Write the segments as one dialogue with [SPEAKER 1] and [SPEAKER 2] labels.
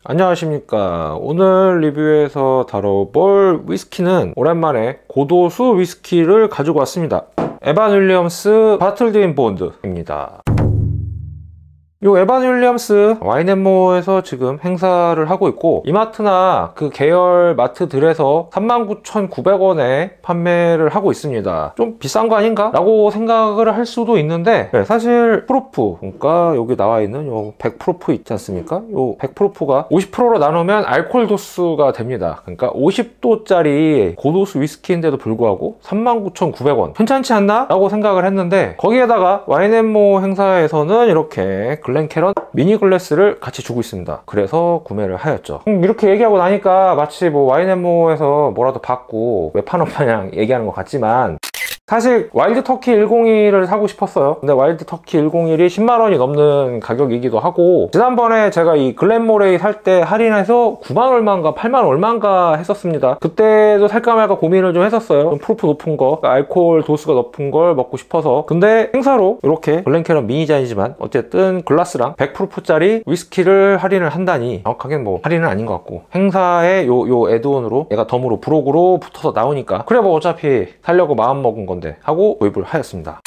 [SPEAKER 1] 안녕하십니까. 오늘 리뷰에서 다뤄볼 위스키는 오랜만에 고도수 위스키를 가지고 왔습니다. 에반 윌리엄스 바틀드 인 본드입니다. 요 에반 윌리엄스 와인앤모어에서 지금 행사를 하고 있고, 이마트나 그 계열 마트들에서 39,900원에 판매를 하고 있습니다. 좀 비싼 거 아닌가? 라고 생각을 할 수도 있는데, 사실 프로프, 그러니까 여기 나와 있는 요 100프로프 있지 않습니까? 요 100프로프가 50%로 나누면 알코올 도수가 됩니다. 그러니까 50도짜리 고도수 위스키인데도 불구하고 39,900원 괜찮지 않나? 라고 생각을 했는데, 거기에다가 와인앤모어 행사에서는 이렇게 글렌캐럿 미니 글래스를 같이 주고 있습니다. 그래서 구매를 하였죠. 이렇게 얘기하고 나니까 마치 뭐 와인앤모어에서 뭐라도 받고 외판업 마냥 얘기하는 것 같지만, 사실 와일드 터키 101을 사고 싶었어요. 근데 와일드 터키 101이 10만원이 넘는 가격이기도 하고, 지난번에 제가 이 글렌모레이 살 때 할인해서 9만 얼마인가 8만 얼마인가 했었습니다. 그때도 살까 말까 고민을 좀 했었어요. 좀 프로프 높은 거, 알코올 도수가 높은 걸 먹고 싶어서. 근데 행사로 이렇게 글렌캐럿 미니잔이지만 어쨌든 글라스랑 100프로프짜리 위스키를 할인을 한다니, 정확하게는 뭐 할인은 아닌 것 같고, 행사에 요 애드온으로 얘가 덤으로 부록으로 붙어서 나오니까 그래 뭐 어차피 살려고 마음 먹은 건데 하고 구입을 하였습니다.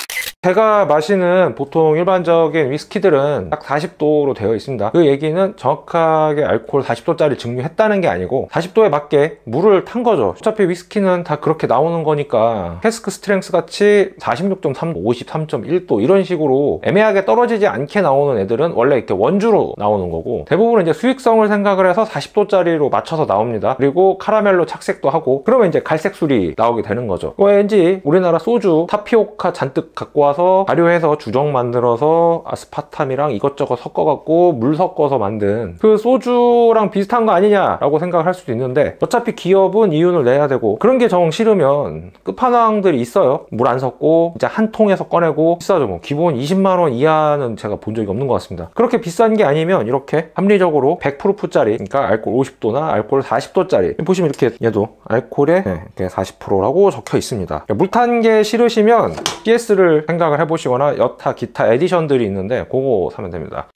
[SPEAKER 1] 제가 마시는 보통 일반적인 위스키들은 딱 40도로 되어 있습니다. 그 얘기는 정확하게 알코올 40도짜리 증류했다는 게 아니고 40도에 맞게 물을 탄 거죠. 어차피 위스키는 다 그렇게 나오는 거니까 캐스크 스트렝스 같이 46.3도, 53.1도 이런 식으로 애매하게 떨어지지 않게 나오는 애들은 원래 이렇게 원주로 나오는 거고, 대부분 이제 수익성을 생각을 해서 40도짜리로 맞춰서 나옵니다. 그리고 카라멜로 착색도 하고, 그러면 이제 갈색 술이 나오게 되는 거죠. 왠지 우리나라 소주 타피오카 잔뜩 갖고 와서 발효해서 주정 만들어서 아스파탐이랑 이것저것 섞어갖고 물 섞어서 만든 그 소주랑 비슷한 거 아니냐라고 생각을 할 수도 있는데, 어차피 기업은 이윤을 내야 되고, 그런 게 정 싫으면 끝판왕들이 있어요. 물 안 섞고 이제 한 통에서 꺼내고 비싸죠. 뭐 기본 20만원 이하는 제가 본 적이 없는 것 같습니다. 그렇게 비싼 게 아니면 이렇게 합리적으로 100프로프짜리, 그러니까 알코올 50도나 알코올 40도짜리 보시면 이렇게 얘도 알코올에 이렇게 40%라고 적혀 있습니다. 물 탄 게 싫으시면 CS를 생각을 해보시거나 여타 기타 에디션들이 있는데 그거 사면 됩니다.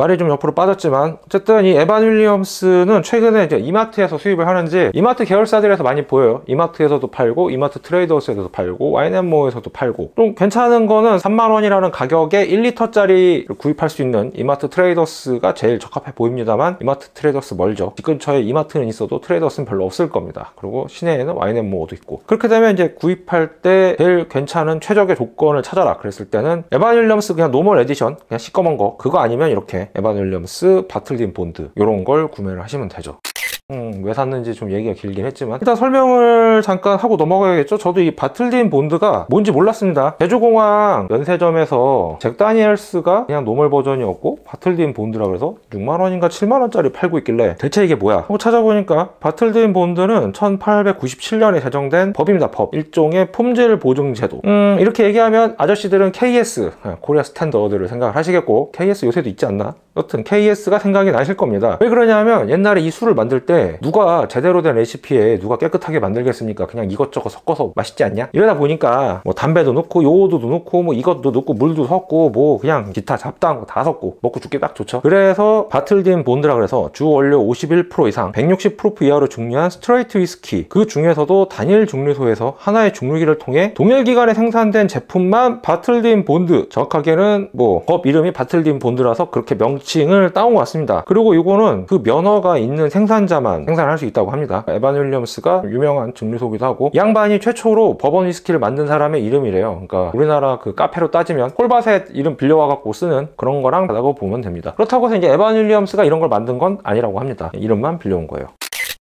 [SPEAKER 1] 말이 좀 옆으로 빠졌지만, 어쨌든 이 에반 윌리엄스는 최근에 이제 이마트에서 수입을 하는지, 이마트 계열사들에서 많이 보여요. 이마트에서도 팔고, 이마트 트레이더스에서도 팔고, 와인앤모어에서도 팔고. 좀 괜찮은 거는 3만원이라는 가격에 1리터짜리를 구입할 수 있는 이마트 트레이더스가 제일 적합해 보입니다만, 이마트 트레이더스 멀죠. 집 근처에 이마트는 있어도 트레이더스는 별로 없을 겁니다. 그리고 시내에는 와인앤모어도 있고. 그렇게 되면 이제 구입할 때 제일 괜찮은 최적의 조건을 찾아라 그랬을 때는 에반 윌리엄스 그냥 노멀 에디션, 그냥 시꺼먼 거, 그거 아니면 이렇게 에반 윌리엄스 바틀드 인 본드 이런 걸 구매를 하시면 되죠. 왜 샀는지 좀 얘기가 길긴 했지만 일단 설명을 잠깐 하고 넘어가야겠죠. 저도 이 바틀드 인 본드가 뭔지 몰랐습니다. 제주공항 면세점에서 잭 다니엘스가 그냥 노멀 버전이었고 바틀드 인 본드라 그래서 6만원인가 7만원짜리 팔고 있길래 대체 이게 뭐야 하고 찾아보니까, 바틀드 인 본드는 1897년에 제정된 법입니다. 법. 일종의 품질 보증 제도. 이렇게 얘기하면 아저씨들은 KS, 코리아 스탠더드를 생각을 하시겠고, KS 요새도 있지 않나? 여튼 KS가 생각이 나실 겁니다. 왜 그러냐면 옛날에 이 술을 만들 때 누가 제대로 된 레시피에 누가 깨끗하게 만들겠습니까? 그냥 이것저것 섞어서 맛있지 않냐? 이러다 보니까 뭐 담배도 넣고 요오드도 넣고 뭐 이것도 넣고 물도 섞고 뭐 그냥 기타 잡다한 거 다 섞고 먹고 죽기 딱 좋죠. 그래서 바틀드 인 본드라 그래서 주 원료 51% 이상 160프로프 이하로 증류한 스트레이트 위스키, 그 중에서도 단일 증류소에서 하나의 증류기를 통해 동일 기간에 생산된 제품만 바틀드 인 본드, 정확하게는 뭐 법 이름이 바틀드 인 본드라서 그렇게 명칭을 따온 것 같습니다. 그리고 이거는 그 면허가 있는 생산자만 생산할 수 있다고 합니다. 에반 윌리엄스가 유명한 증류소기도 하고, 이 양반이 최초로 버번 위스키를 만든 사람의 이름이래요. 그러니까 우리나라 그 카페로 따지면 콜바셋 이름 빌려와갖고 쓰는 그런 거랑 다르다고 보면 됩니다. 그렇다고 해서 이제 에반 윌리엄스가 이런 걸 만든 건 아니라고 합니다. 이름만 빌려온 거예요.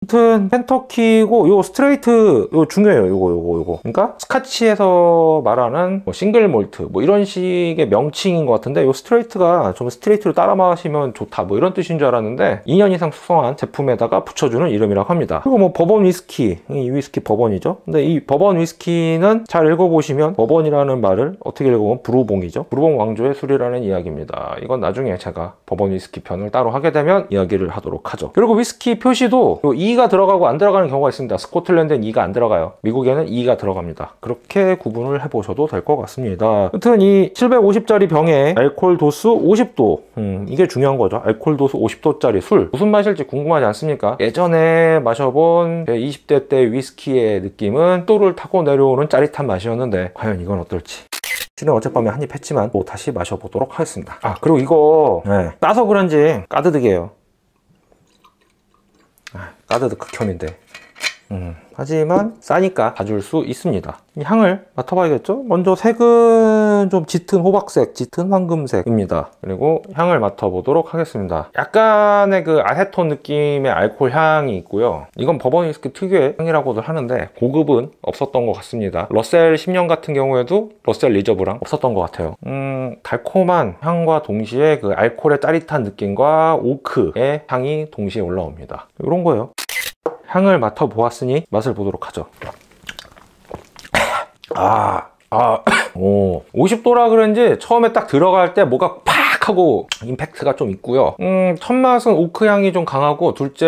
[SPEAKER 1] 아무튼 켄터키고, 요 스트레이트 요 중요해요. 요거 그러니까 스카치에서 말하는 뭐 싱글 몰트 뭐 이런 식의 명칭인 것 같은데, 요 스트레이트가 좀 스트레이트로 따라 마시면 좋다 뭐 이런 뜻인 줄 알았는데, 2년 이상 숙성한 제품에다가 붙여주는 이름이라고 합니다. 그리고 뭐 버번 위스키, 이 위스키 버번이죠. 근데 이 버번 위스키는 잘 읽어보시면 버번이라는 말을 어떻게 읽어보면 부르봉이죠. 부르봉 왕조의 술이라는 이야기입니다. 이건 나중에 제가 버번 위스키 편을 따로 하게 되면 이야기를 하도록 하죠. 그리고 위스키 표시도 이 E가 들어가고 안 들어가는 경우가 있습니다. 스코틀랜드는 E가 안 들어가요. 미국에는 E가 들어갑니다. 그렇게 구분을 해보셔도 될 것 같습니다. 여튼 이 750짜리 병에 알코올 도수 50도, 이게 중요한 거죠. 알코올 도수 50도짜리 술 무슨 맛일지 궁금하지 않습니까? 예전에 마셔본 제 20대 때 위스키의 느낌은 또를 타고 내려오는 짜릿한 맛이었는데 과연 이건 어떨지. 실은 어젯밤에 한입 했지만 또 다시 마셔보도록 하겠습니다. 아, 그리고 이거 따서 그런지 까드득이에요. 까드득 극혐인데 하지만 싸니까 가줄 수 있습니다. 이 향을 맡아봐야겠죠? 먼저 색은 좀 짙은 호박색, 짙은 황금색입니다. 그리고 향을 맡아보도록 하겠습니다. 약간의 그 아세톤 느낌의 알코올 향이 있고요. 이건 버번 위스키 특유의 향이라고들 하는데 고급은 없었던 것 같습니다. 러셀 10년 같은 경우에도 러셀 리저브랑 없었던 것 같아요. 달콤한 향과 동시에 그 알코올의 짜릿한 느낌과 오크의 향이 동시에 올라옵니다. 이런 거예요. 향을 맡아보았으니 맛을 보도록 하죠. 50도라 그런지 처음에 딱 들어갈 때 뭐가 팍 하고 임팩트가 좀 있고요. 첫 맛은 오크 향이 좀 강하고 둘째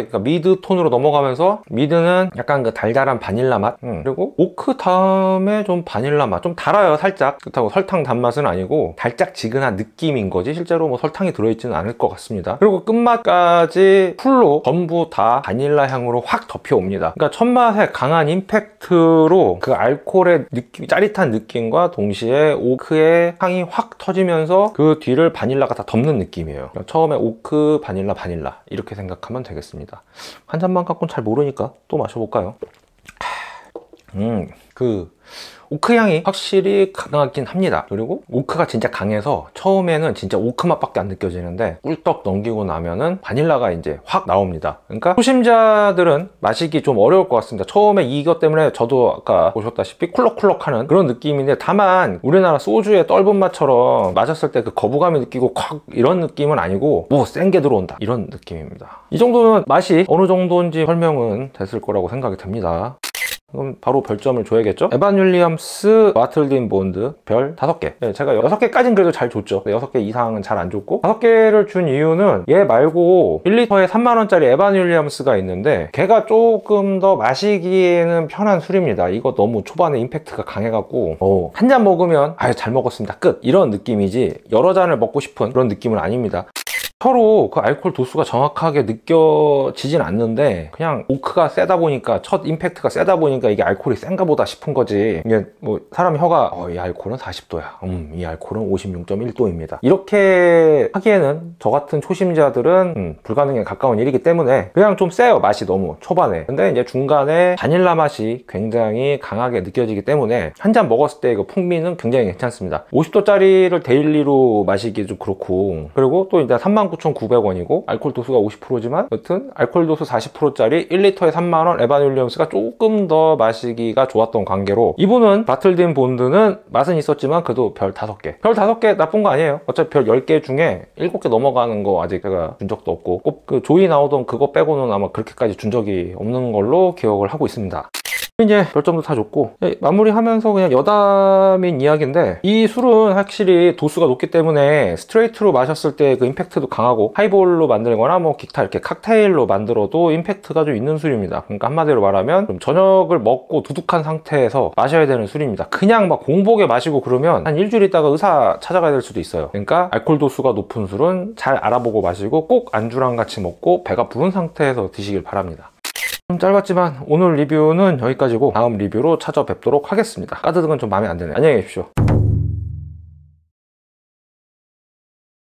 [SPEAKER 1] 그러니까 미드 톤으로 넘어가면서 미드는 약간 그 달달한 바닐라 맛 그리고 오크 다음에 좀 바닐라 맛 좀 달아요. 살짝. 그렇다고 설탕 단맛은 아니고 달짝지근한 느낌인 거지 실제로 뭐 설탕이 들어있지는 않을 것 같습니다. 그리고 끝맛까지 풀로 전부 다 바닐라 향으로 확 덮여옵니다. 그러니까 첫 맛에 강한 임팩트로 그 알코올의 느낌, 짜릿한 느낌과 동시에 오크의 향이 확 터지면서 그 뒤를 바닐라가 다 덮는 느낌이에요. 처음에 오크, 바닐라 이렇게 생각하면 되겠습니다. 한 잔만 갖고는 잘 모르니까 또 마셔볼까요? 그 오크 향이 확실히 강하긴 합니다. 그리고 오크가 진짜 강해서 처음에는 진짜 오크 맛밖에 안 느껴지는데 꿀떡 넘기고 나면은 바닐라가 이제 확 나옵니다. 그러니까 초심자들은 마시기 좀 어려울 것 같습니다. 처음에 이것 때문에 저도 아까 보셨다시피 쿨럭쿨럭하는 그런 느낌인데 다만 우리나라 소주의 떫은 맛처럼 마셨을 때 그 거부감이 느끼고 콱 이런 느낌은 아니고 뭐 센 게 들어온다 이런 느낌입니다. 이 정도면 맛이 어느 정도인지 설명은 됐을 거라고 생각이 됩니다. 그럼 바로 별점을 줘야겠죠? 에반 윌리엄스 바틀딘 본드 별 5개. 네, 제가 6개까지는 그래도 잘 줬죠. 6개 이상은 잘 안 줬고 5개를 준 이유는 얘 말고 1리터에 3만원짜리 에반 윌리엄스가 있는데 걔가 조금 더 마시기에는 편한 술입니다. 이거 너무 초반에 임팩트가 강해갖고 한 잔 먹으면 아유 잘 먹었습니다 끝 이런 느낌이지 여러 잔을 먹고 싶은 그런 느낌은 아닙니다. 서로 그 알코올 도수가 정확하게 느껴지진 않는데 그냥 오크가 세다 보니까 첫 임팩트가 세다 보니까 이게 알코올이 센가 보다 싶은 거지. 이게 뭐 사람 혀가 이 알코올은 40도야 이 알코올은 56.1도입니다 이렇게 하기에는 저 같은 초심자들은 불가능에 가까운 일이기 때문에 그냥 좀 세요. 맛이 너무 초반에. 근데 이제 중간에 바닐라 맛이 굉장히 강하게 느껴지기 때문에 한 잔 먹었을 때 그 풍미는 굉장히 괜찮습니다. 50도짜리를 데일리로 마시기 좀 그렇고 그리고 또 이제 39,900원이고 알코올 도수가 50%지만 여튼 알코올 도수 40%짜리 1리터에 3만원 에반 윌리엄스가 조금 더 마시기가 좋았던 관계로 이분은 바틀딘 본드는 맛은 있었지만 그래도 별 5개. 별 5개 나쁜 거 아니에요. 어차피 별 10개 중에 7개 넘어가는 거 아직 제가 준 적도 없고 꼭 그 조이 나오던 그거 빼고는 아마 그렇게까지 준 적이 없는 걸로 기억을 하고 있습니다. 이제 별점도 다 줬고 마무리하면서 그냥 여담인 이야기인데 이 술은 확실히 도수가 높기 때문에 스트레이트로 마셨을 때 그 임팩트도 강하고 하이볼로 만들거나 뭐 기타 이렇게 칵테일로 만들어도 임팩트가 좀 있는 술입니다. 그러니까 한마디로 말하면 좀 저녁을 먹고 두둑한 상태에서 마셔야 되는 술입니다. 그냥 막 공복에 마시고 그러면 한 일주일 있다가 의사 찾아가야 될 수도 있어요. 그러니까 알코올 도수가 높은 술은 잘 알아보고 마시고 꼭 안주랑 같이 먹고 배가 부른 상태에서 드시길 바랍니다. 좀 짧았지만 오늘 리뷰는 여기까지고 다음 리뷰로 찾아뵙도록 하겠습니다. 까드득은 좀 마음에 안 드네요. 안녕히 계십시오.